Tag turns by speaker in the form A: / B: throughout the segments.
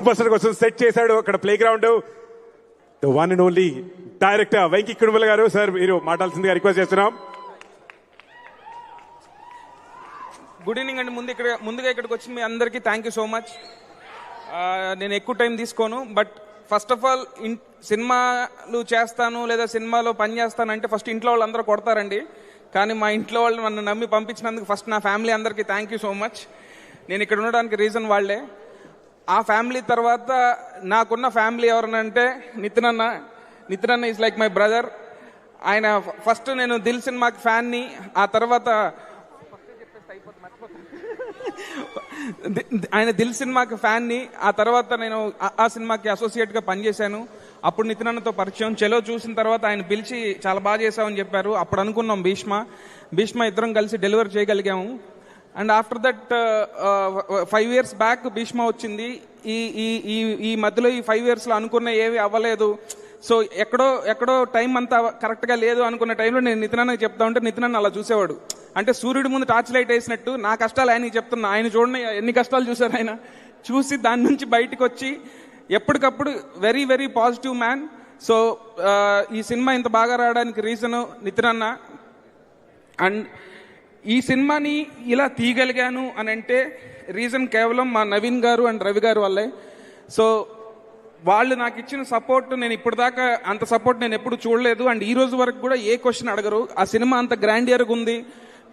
A: Buster కోసం set చేశాడు అక్కడ play ground. The one and only director Venky Kudumula గారు, సార్ మీరు మాట్లాడాల్సిందిగా రిక్వెస్ట్ చేస్తున్నాం.
B: గుడ్ ఈవినింగ్ అండి. ముందుగా ఇక్కడికి వచ్చి మీ అందరికీ థ్యాంక్ యూ సో మచ్. నేను ఎక్కువ టైం తీసుకోను, బట్ ఫస్ట్ ఆఫ్ ఆల్ సినిమాలు చేస్తాను లేదా సినిమాలో పని చేస్తానంటే ఫస్ట్ ఇంట్లో వాళ్ళు అందరూ కొడతారండి. కానీ మా ఇంట్లో వాళ్ళు నన్ను నమ్మి పంపించినందుకు ఫస్ట్ నా ఫ్యామిలీ అందరికీ థ్యాంక్ యూ సో మచ్. నేను ఇక్కడ ఉండడానికి రీజన్ వాళ్ళే. ఆ ఫ్యామిలీ తర్వాత నాకున్న ఫ్యామిలీ ఎవరనంటే నితిన్ అన్న ఈజ్ లైక్ మై బ్రదర్. ఆయన ఫస్ట్ నేను దిల్ సినిమాకి ఫ్యాన్ని, ఆ తర్వాత ఆయన దిల్ సినిమాకి ఫ్యాన్ని, ఆ తర్వాత నేను ఆ సినిమాకి అసోసియేట్గా పనిచేశాను. అప్పుడు నితిన్ అన్నతో పరిచయం. చెలో చూసిన తర్వాత ఆయన పిలిచి చాలా బాగా చేసామని చెప్పారు. అప్పుడు అనుకున్నాం భీష్మ ఇద్దరం కలిసి డెలివర్ చేయగలిగాము. And after that 5 years back Bheeshma వచ్చింది. ఈ మధ్యలో ఈ 5 yearsలో అనుకున్న ఏవి అవ్వలేదు. సో ఎక్కడో టైం అంతా కరెక్ట్గా లేదు అనుకున్న టైంలో నేను నితిన్ అన్నకి చెప్తా ఉంటే నితిన్ అన్న అలా చూసేవాడు. అంటే సూర్యుడి ముందు టార్చ్ లైట్ వేసినట్టు నా కష్టాలు ఆయనకి చెప్తున్నా. ఆయన చూడండి ఎన్ని కష్టాలు చూశారు. ఆయన చూసి దాని నుంచి బయటకు వచ్చి ఎప్పటికప్పుడు very very positive man. So ఈ సినిమా ఇంత బాగా రావడానికి రీజన్ నితిన్ అన్న. అండ్ ఈ సినిమాని ఇలా తీయగలిగాను అని అంటే రీజన్ కేవలం మా నవీన్ గారు అండ్ రవి గారు వల్లే. సో వాళ్ళు నాకు ఇచ్చిన సపోర్ట్, నేను ఇప్పటిదాకా అంత సపోర్ట్ నేను ఎప్పుడు చూడలేదు. అండ్ ఈ రోజు వరకు కూడా ఏ క్వశ్చన్ అడగరు. ఆ సినిమా అంత గ్రాండియర్గా ఉంది.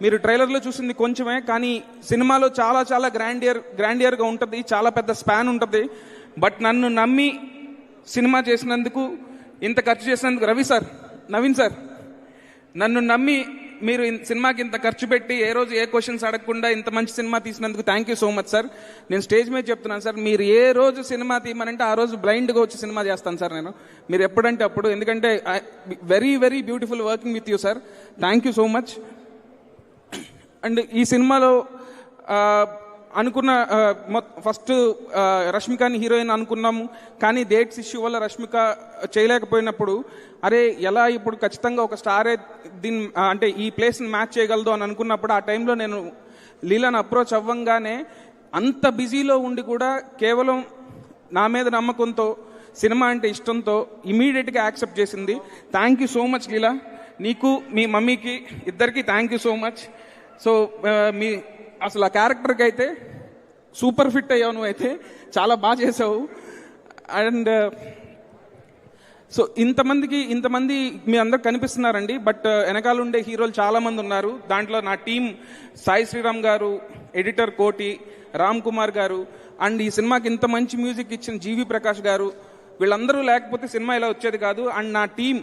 B: మీరు ట్రైలర్లో చూసింది కొంచెమే, కానీ సినిమాలో చాలా చాలా గ్రాండియర్గా ఉంటుంది. చాలా పెద్ద స్పాన్ ఉంటుంది. బట్ నన్ను నమ్మి సినిమా చేసినందుకు, ఇంత ఖర్చు చేసినందుకు నవీన్ సార్ నన్ను నమ్మి మీరు సినిమాకి ఇంత ఖర్చు పెట్టి ఏ రోజు ఏ క్వశ్చన్స్ అడగకుండా ఇంత మంచి సినిమా తీసినందుకు thank you so much sir. నేను స్టేజ్ మీద చెప్తున్నాను సార్, మీరు ఏ రోజు సినిమా తీయమనంటే ఆ రోజు బ్లైండ్గా వచ్చి సినిమా చేస్తాను సార్ నేను, మీరు ఎప్పుడంటే అప్పుడు. ఎందుకంటే very very beautiful working with you sir. Thank you so much. And ఈ సినిమాలో అనుకున్న ఫస్ట్ రష్మికని హీరోయిన్ అనుకున్నాము, కానీ డేట్స్ ఇష్యూ వల్ల రష్మిక చేయలేకపోయినప్పుడు అరే ఎలా ఇప్పుడు ఖచ్చితంగా ఒక స్టారే అంటే ఈ ప్లేస్ని మ్యాచ్ చేయగలదు అని అనుకున్నప్పుడు ఆ టైంలో నేను లీలాని అప్రోచ్ అవ్వంగానే అంత బిజీలో ఉండి కూడా కేవలం నా మీద నమ్మకంతో, సినిమా అంటే ఇష్టంతో ఇమీడియట్గా యాక్సెప్ట్ చేసింది. Thank you so much Leela. నీకు మీ మమ్మీకి ఇద్దరికి thank you so much. So మీ అసలు ఆ క్యారెక్టర్కి అయితే సూపర్ ఫిట్ అయ్యావు, నువ్వు అయితే చాలా బాగా చేసావు. అండ్ సో ఇంతమంది మీ అందరు కనిపిస్తున్నారండి, బట్ వెనకాల ఉండే హీరోలు చాలా మంది ఉన్నారు. దాంట్లో నా టీం సాయి శ్రీరామ్ గారు, ఎడిటర్ కోటి, రామ్ కుమార్ గారు, అండ్ ఈ సినిమాకి ఇంత మంచి మ్యూజిక్ ఇచ్చిన జీవి ప్రకాష్ గారు, వీళ్ళందరూ లేకపోతే సినిమా ఇలా వచ్చేది కాదు. అండ్ నా టీం,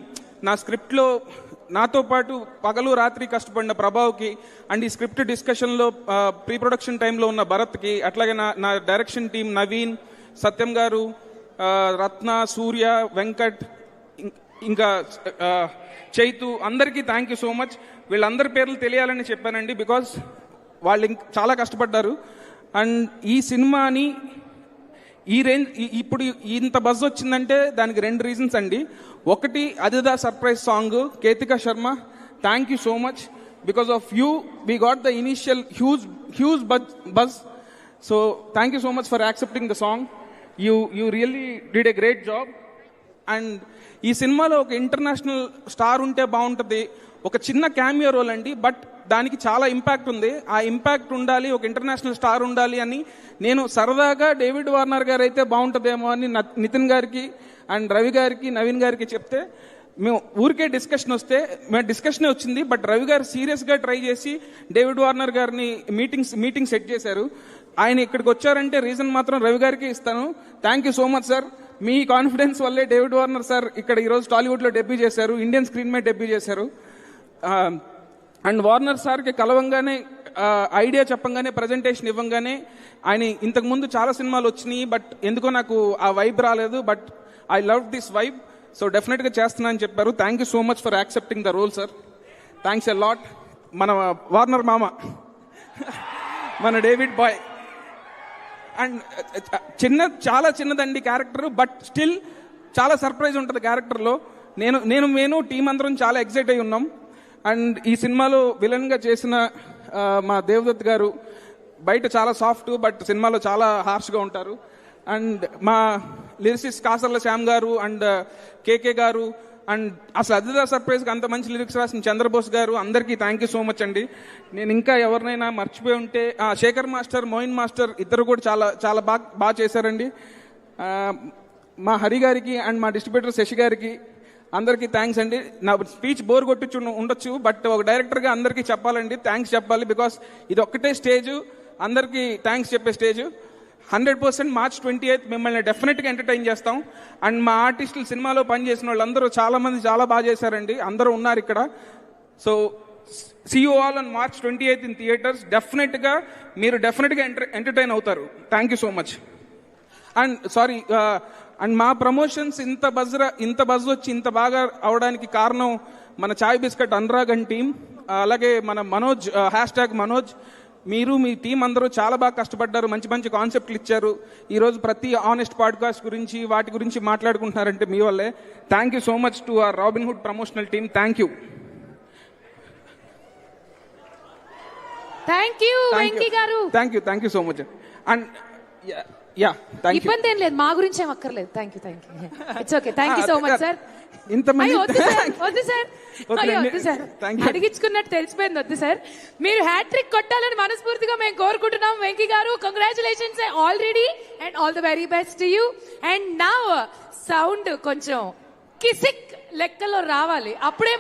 B: నా స్క్రిప్ట్లో నాతో పాటు పగలు రాత్రి కష్టపడిన ప్రభావ్కి, అండ్ ఈ స్క్రిప్ట్ డిస్కషన్లో ప్రీ ప్రొడక్షన్ టైంలో ఉన్న భరత్కి, అట్లాగే నా డైరెక్షన్ టీం నవీన్, సత్యం గారు, రత్న, సూర్య, వెంకట్, ఇంకా చైతు, అందరికీ థ్యాంక్ యూ సో మచ్. వీళ్ళందరి పేర్లు తెలియాలని చెప్పానండి, బికాజ్ వాళ్ళు చాలా కష్టపడ్డారు. అండ్ ఈ సినిమాని ఈ రేంజ్ ఇప్పుడు ఇంత బజ్ వచ్చిందంటే దానికి 2 రీజన్స్ అండి. ఒకటి అదిదా surprise song, Ketika Sharma, thank you so much. Because of you we got the initial huge buzz. So thank you so much for accepting the song. You really did a great job. And ఈ సినిమాలో ఒక international star ఉంటే బాగుంటుంది. ఒక చిన్న cameo role అండి, but దానికి చాలా ఇంపాక్ట్ ఉంది. ఆ ఇంపాక్ట్ ఉండాలి, ఒక ఇంటర్నేషనల్ స్టార్ ఉండాలి అని నేను సరదాగా డేవిడ్ వార్నర్ గారు అయితే బాగుంటుందేమో అని నితిన్ గారికి అండ్ రవి గారికి, నవీన్ గారికి చెప్తే, మేము ఊరికే డిస్కషనే వచ్చింది. బట్ రవి గారు సీరియస్గా ట్రై చేసి డేవిడ్ వార్నర్ గారిని మీటింగ్ సెట్ చేశారు. ఆయన ఇక్కడికి వచ్చారంటే రీజన్ మాత్రం రవి గారికి ఇస్తాను. Thank you so much sir. Me confidence వల్లే డేవిడ్ వార్నర్ సార్ ఇక్కడ ఈరోజు టాలీవుడ్లో డెబ్యూ చేశారు, ఇండియన్ స్క్రీన్ మీద డెబ్యూ చేశారు. అండ్ వార్నర్ సార్కి కలవంగానే, ఐడియా చెప్పంగానే, ప్రజెంటేషన్ ఇవ్వంగానే, ఆయన ఇంతకుముందు చాలా సినిమాలు వచ్చినాయి, బట్ ఎందుకో నాకు ఆ వైబ్ రాలేదు. But I love this vibe, so డెఫినెట్గా చేస్తున్నా అని చెప్పారు. Thank you so much for accepting the role sir. Thanks a lot. మన వార్నర్ మామ, మన డేవిడ్ బాయ్. అండ్ చాలా చిన్నదండి క్యారెక్టర్, బట్ స్టిల్ చాలా సర్ప్రైజ్ ఉంటుంది క్యారెక్టర్లో. నేను టీం అందరం చాలా ఎక్సైట్ అయి ఉన్నాం. అండ్ ఈ సినిమాలో విలన్గా చేసిన మా దేవదత్ గారు బయట చాలా సాఫ్ట్, బట్ సినిమాలో చాలా హార్ష్గా ఉంటారు. అండ్ మా లిరిసిస్ట్ కాసర్ల శ్యామ్ గారు అండ్ కేకే గారు అండ్ అసలు అదిదా సర్ప్రైజ్కి అంత మంచి లిరిక్స్ రాసిన చంద్రబోస్ గారు, అందరికీ థ్యాంక్ యూ సో మచ్ అండి. నేను ఇంకా ఎవరినైనా మర్చిపోయి ఉంటే శేఖర్ మాస్టర్, మోయిన్ మాస్టర్ ఇద్దరు కూడా చాలా చాలా బాగా చేశారండి. మా హరి గారికి అండ్ మా డిస్ట్రిబ్యూటర్ శశి గారికి అందరికీ థ్యాంక్స్ అండి. నా స్పీచ్ బోర్ కొట్టించు ఉండొచ్చు, బట్ ఒక డైరెక్టర్గా అందరికీ చెప్పాలండి, థ్యాంక్స్ చెప్పాలి. బికాస్ ఇది ఒక్కటే స్టేజ్, అందరికీ థ్యాంక్స్ చెప్పే స్టేజ్. 100% March 28 మిమ్మల్ని డెఫినెట్గా ఎంటర్టైన్ చేస్తాం. అండ్ మా ఆర్టిస్టులు సినిమాలో పనిచేసిన వాళ్ళందరూ చాలా మంది చాలా బాగా చేశారండి, అందరూ ఉన్నారు ఇక్కడ. So see you all on March 28 in theatres. డెఫినెట్గా మీరు డెఫినెట్గా ఎంటర్టైన్ అవుతారు. Thank you so much. And sorry, and మా ప్రమోషన్స్ ఇంత బజ్ వచ్చి ఇంత బాగా అవడానికి కారణం మన చాయ్ బిస్కెట్ అనురాగ్ అండ్ టీం, అలాగే మన మనోజ్ #మనోజ్, మీరు మీ టీం అందరూ చాలా బాగా కష్టపడ్డారు, మంచి మంచి కాన్సెప్ట్లు ఇచ్చారు. ఈరోజు ప్రతి ఆనెస్ట్ పాడ్కాస్ట్ గురించి వాటి గురించి మాట్లాడుకుంటున్నారంటే మీ వల్లే. Thank you so much to our Robinhood promotional team. Thank you.
C: Venky garu.
B: Thank you so much. And ya thank you.
C: ఇబ్బంది ఏం లేదు, మా గురించి ఏం అక్కర్లేదు. Thank you. It's okay. Thank you so much sir.
B: ఇంతమంది
C: వద్దు సార్, అడిగించుకున్నట్టు తెలిసిపోయింది. వద్దు సార్, మీరు హ్యాట్రిక్ కొట్టాలని మనస్ఫూర్తిగా మేము కోరుకుంటున్నాం. వెంకీ గారు, congratulations already and all the very best you. And now sound కొంచెం కిసిక్ లెక్కలో రావాలి, అప్పుడే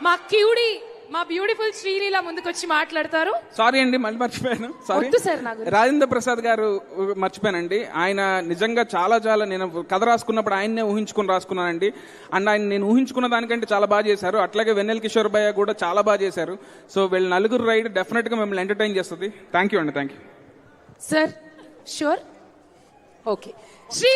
C: మా క్యూడీ, మా బ్యూటిఫుల్ శ్రీలీల ముందుకొచ్చి మాట్లాడతారు.
B: సారీ అండి, మళ్ళీ మర్చిపోయాను. సారీ. రాజేంద్ర ప్రసాద్ గారు మర్చిపోయానండి. ఆయన నిజంగా చాలా నేను కథ రాసుకున్నప్పుడు ఆయన్నే ఊహించుకుని రాసుకున్నానండి. అండ్ ఆయన నేను ఊహించుకున్న దానికంటే చాలా బాగా చేశారు. అట్లాగే వెన్నెల కిషోర్ భయ్య కూడా చాలా బాగా చేశారు. సో వీళ్ళ నలుగురు రైడ్ డెఫినెట్ గా మిమ్మల్ని ఎంటర్టైన్ చేస్తుంది. థ్యాంక్ యూ అండి. Thank you
C: sir. Sure. Okay.